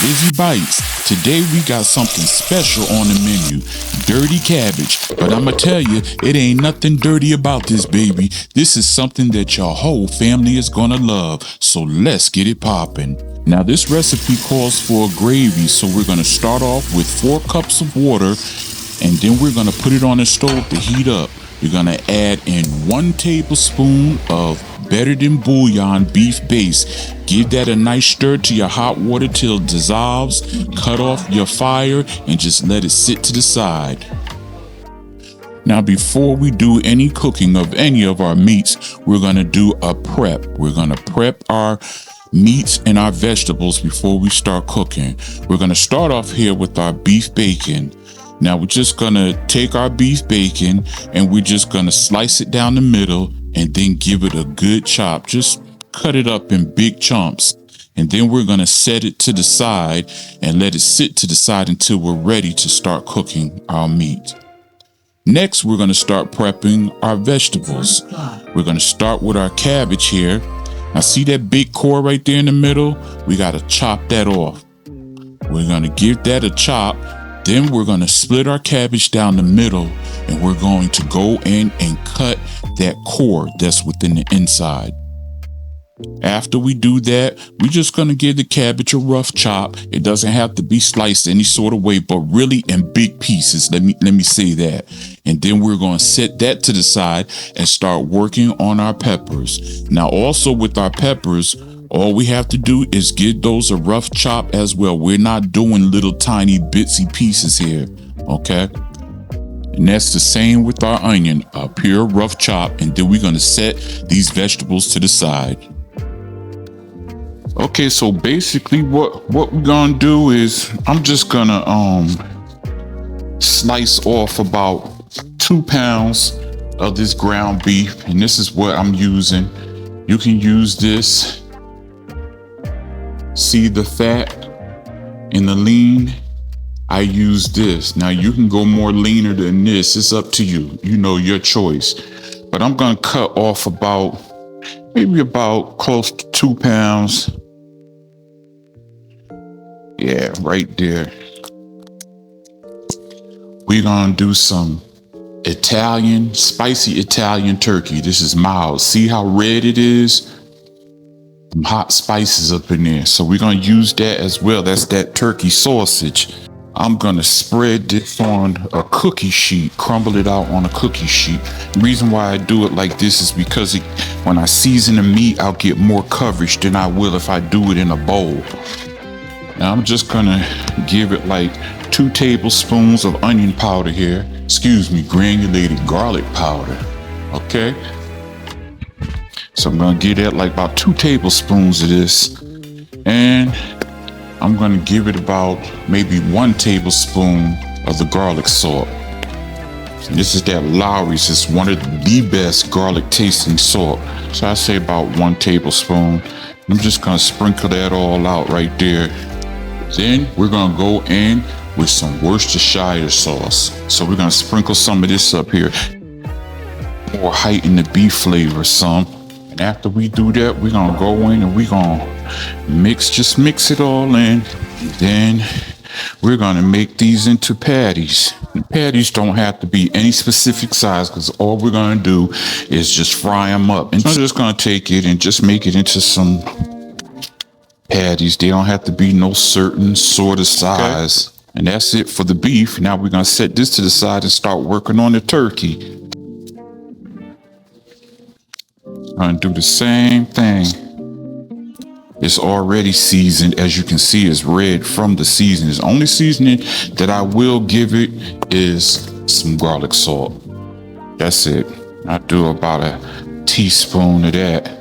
Izzy Bites. Today we got something special on the menu, Dirty Cabbage. But I'ma tell you, it ain't nothing dirty about this, baby. This is something that your whole family is gonna love. So let's get it poppin'. Now this recipe calls for a gravy, so we're gonna start off with 4 cups of water, and then we're gonna put it on the stove to heat up. You're gonna add in 1 tablespoon of better than bouillon beef base. Give that a nice stir to your hot water till it dissolves. Cut off your fire and just let it sit to the side. Now before we do any cooking of any of our meats, we're gonna do a prep. We're gonna prep our meats and our vegetables before we start cooking. We're gonna start off here with our beef bacon. Now we're just gonna take our beef bacon and we're just gonna slice it down the middle and then give it a good chop. Just cut it up in big chunks. And then we're gonna set it to the side and let it sit to the side until we're ready to start cooking our meat. Next, we're gonna start prepping our vegetables. We're gonna start with our cabbage here. Now see that big core right there in the middle? We gotta chop that off. We're gonna give that a chop. Then we're gonna split our cabbage down the middle and we're going to go in and cut that core that's within the inside. After we do that, we're just gonna give the cabbage a rough chop. It doesn't have to be sliced any sort of way, but really in big pieces. Let me say that. And then we're gonna set that to the side and start working on our peppers. Now also with our peppers, all we have to do is give those a rough chop as well. We're not doing little tiny bitsy pieces here, okay? And that's the same with our onion, a pure rough chop, and then we're gonna set these vegetables to the side. Okay, so basically what we're gonna do is I'm just gonna slice off about 2 pounds of this ground beef, and this is what I'm using. You can use this. See the fat and the lean? I use this. Now you can go more leaner than this. It's up to you. You know, your choice. But I'm gonna cut off maybe about close to 2 pounds. Yeah, right there. We're gonna do some spicy Italian turkey. This is mild. See how red it is? Some hot spices up in there. So we're gonna use that as well. That's that turkey sausage. I'm gonna spread this on a cookie sheet, crumble it out on a cookie sheet. The reason why I do it like this is because when I season the meat, I'll get more coverage than I will if I do it in a bowl. Now I'm just gonna give it like 2 tablespoons of onion powder here. Excuse me, granulated garlic powder. Okay? So I'm gonna give that like about 2 tablespoons of this. And I'm gonna give it about maybe 1 tablespoon of the garlic salt. And this is that Lowry's. It's one of the best garlic tasting salt. So I say about 1 tablespoon. I'm just gonna sprinkle that all out right there. Then we're gonna go in with some Worcestershire sauce. So we're gonna sprinkle some of this up here. More heighten the beef flavor some. And after we do that, we're gonna go in and we're gonna just mix it all in. Then we're gonna make these into patties. The patties don't have to be any specific size because all we're gonna do is just fry them up. And I'm just gonna take it and just make it into some patties. They don't have to be no certain sort of size. Okay. And that's it for the beef. Now we're gonna set this to the side and start working on the turkey. I'm gonna do the same thing. It's already seasoned. As you can see, it's red from the seasoning. The only seasoning that I will give it is some garlic salt. That's it. I do about a teaspoon of that.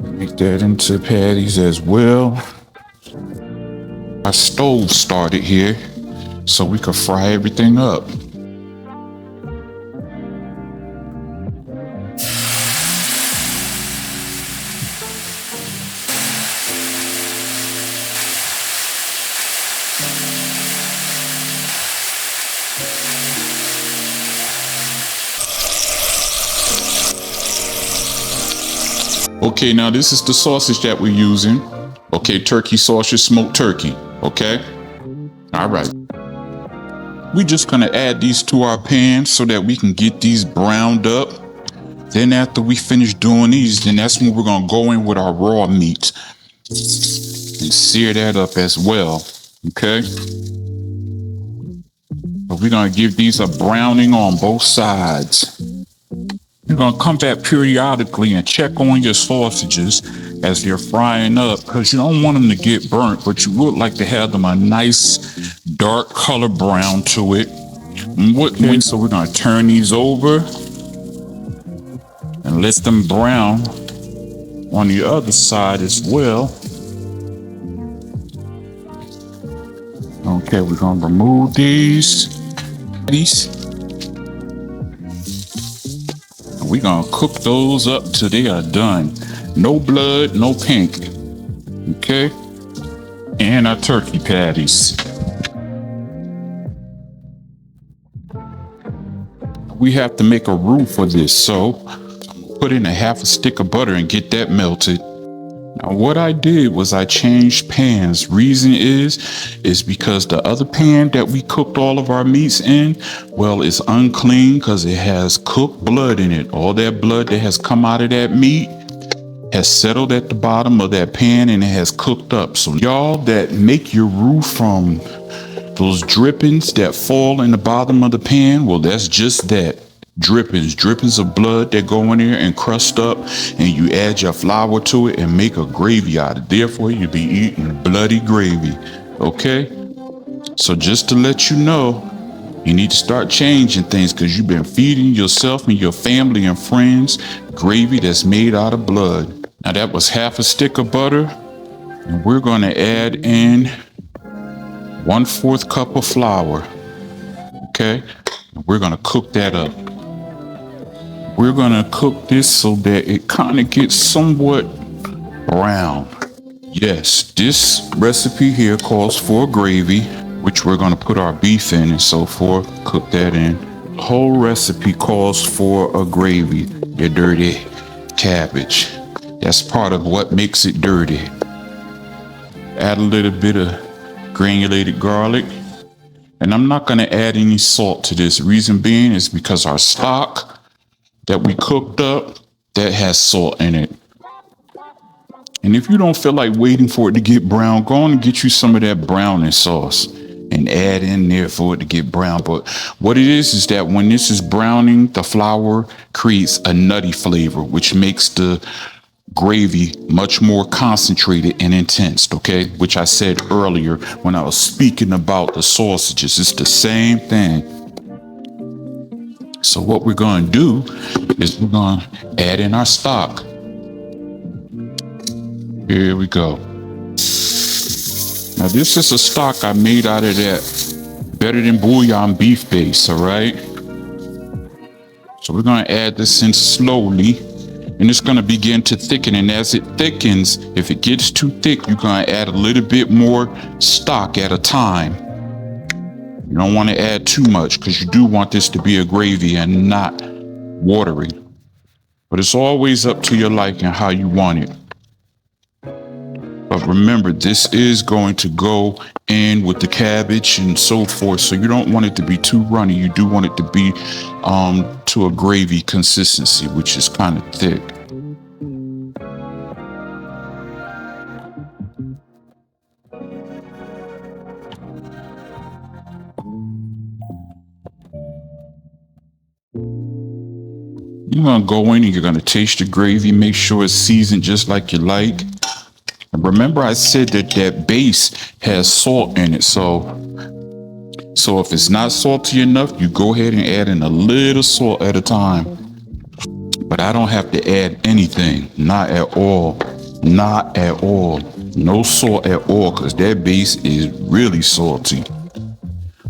Make that into patties as well. Our stove started here so we could fry everything up. Okay, now this is the sausage that we're using. Okay, turkey sausage, smoked turkey. Okay? All right. We're just gonna add these to our pan so that we can get these browned up. Then after we finish doing these, then that's when we're gonna go in with our raw meat and sear that up as well. Okay? But we're gonna give these a browning on both sides. You're gonna come back periodically and check on your sausages as they're frying up because you don't want them to get burnt, but you would like to have them a nice dark color brown to it. Okay, so we're gonna turn these over and let them brown on the other side as well. Okay, we're gonna remove these. We're gonna cook those up till they are done. No blood, no pink. Okay? And our turkey patties. We have to make a roux for this, so I'm gonna put in a half a stick of butter and get that melted. Now what I did was I changed pans. Reason is because the other pan that we cooked all of our meats in, well, it's unclean because it has cooked blood in it. All that blood that has come out of that meat has settled at the bottom of that pan and it has cooked up. So y'all that make your roux from those drippings that fall in the bottom of the pan, well, that's just that. Drippings of blood that go in there and crust up, and you add your flour to it and make a gravy out of it. Therefore, you'll be eating bloody gravy. Okay? So just to let you know, you need to start changing things because you've been feeding yourself and your family and friends gravy that's made out of blood. Now that was half a stick of butter, and we're going to add in 1/4 cup of flour. Okay? We're going to cook that up. We're gonna cook this so that it kind of gets somewhat brown. Yes, this recipe here calls for a gravy, which we're gonna put our beef in and so forth, cook that in. The whole recipe calls for a gravy, your dirty cabbage. That's part of what makes it dirty. Add a little bit of granulated garlic. And I'm not gonna add any salt to this. Reason being is because our stock that we cooked up, that has salt in it. And if you don't feel like waiting for it to get brown, go on and get you some of that browning sauce and add in there for it to get brown. But what it is that when this is browning, the flour creates a nutty flavor, which makes the gravy much more concentrated and intense, okay? Which I said earlier when I was speaking about the sausages. It's the same thing. So what we're going to do is we're going to add in our stock. Here we go. Now this is a stock I made out of that Better Than Bouillon beef base, all right? So we're going to add this in slowly, and it's going to begin to thicken. And as it thickens, if it gets too thick, you're going to add a little bit more stock at a time. You don't want to add too much because you do want this to be a gravy and not watery. But it's always up to your liking how you want it. But remember, this is going to go in with the cabbage and so forth. So you don't want it to be too runny. You do want it to be to a gravy consistency, which is kind of thick. You're going to go in and you're going to taste the gravy. Make sure it's seasoned just like you like. And remember I said that that base has salt in it. So if it's not salty enough, you go ahead and add in a little salt at a time. But I don't have to add anything. Not at all. Not at all. No salt at all because that base is really salty.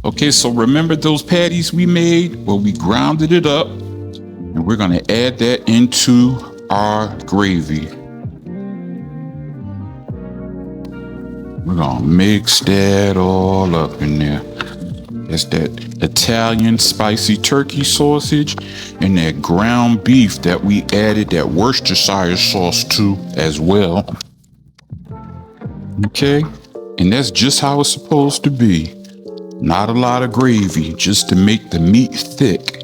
Okay, so remember those patties we made? Well, we grounded it up. And we're going to add that into our gravy. We're going to mix that all up in there. That's that Italian spicy turkey sausage and that ground beef that we added that Worcestershire sauce to as well. Okay? And that's just how it's supposed to be. Not a lot of gravy, just to make the meat thick.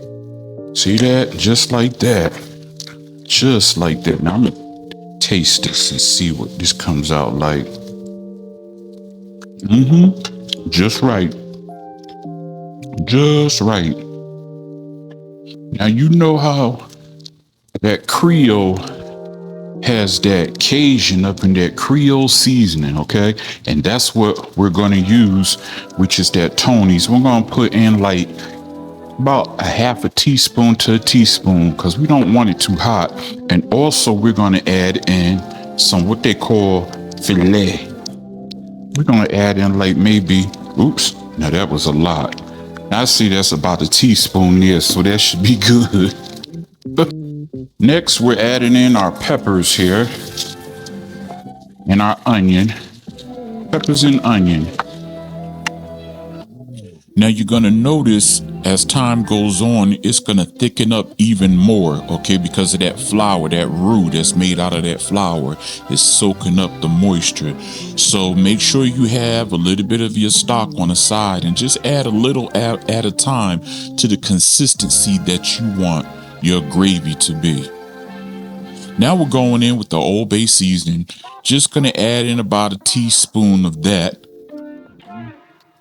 See that? Just like that. Just like that. Now I'm gonna taste this and see what this comes out like. Just right. Just right. Now you know how that Creole has that Cajun up in that Creole seasoning, okay? And that's what we're gonna use, which is that Tony's. We're gonna put in like about a half a teaspoon to a teaspoon because we don't want it too hot. And also we're gonna add in some what they call filet. We're gonna add in like maybe, oops, now that was a lot. I see that's about a teaspoon there, so that should be good. Next, we're adding in our peppers here and our onion. Peppers and onion. Now you're gonna notice as time goes on, it's gonna thicken up even more, okay? Because of that flour, that roux that's made out of that flour is soaking up the moisture. So make sure you have a little bit of your stock on the side and just add a little at a time to the consistency that you want your gravy to be. Now we're going in with the Old Bay seasoning. Just gonna add in about a teaspoon of that.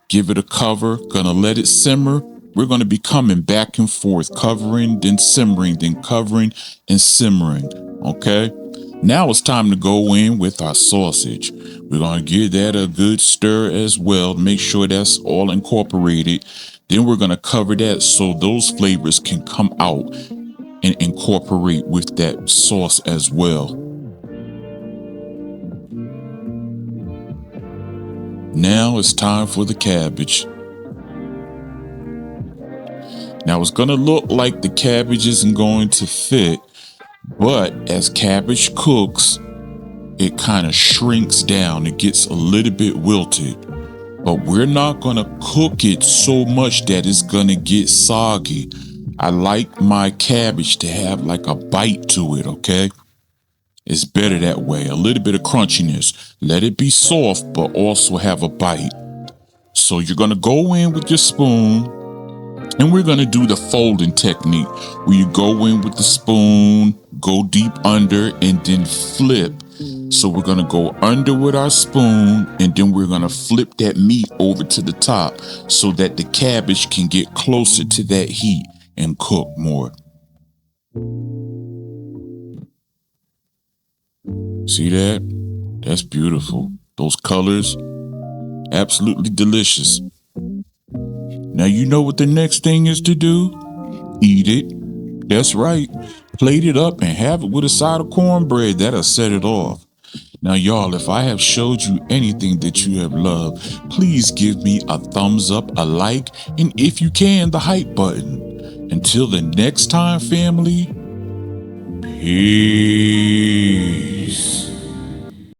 Give it a cover, gonna let it simmer. We're gonna be coming back and forth, covering, then simmering, then covering and simmering, okay? Now it's time to go in with our sausage. We're gonna give that a good stir as well, make sure that's all incorporated. Then we're gonna cover that so those flavors can come out and incorporate with that sauce as well. Now it's time for the cabbage. Now it's gonna look like the cabbage isn't going to fit, but as cabbage cooks, it kind of shrinks down. It gets a little bit wilted, but we're not gonna cook it so much that it's gonna get soggy. I like my cabbage to have like a bite to it, okay? It's better that way. A little bit of crunchiness. Let it be soft, but also have a bite. So you're gonna go in with your spoon, and we're gonna do the folding technique where you go in with the spoon, go deep under, and then flip. So we're gonna go under with our spoon, and then we're gonna flip that meat over to the top so that the cabbage can get closer to that heat and cook more. See that? That's beautiful. Those colors, absolutely delicious. Now you know what the next thing is to do? Eat it. That's right. Plate it up and have it with a side of cornbread. That'll set it off. Now y'all, if I have showed you anything that you have loved, please give me a thumbs up, a like, and if you can, the hype button. Until the next time, family, peace.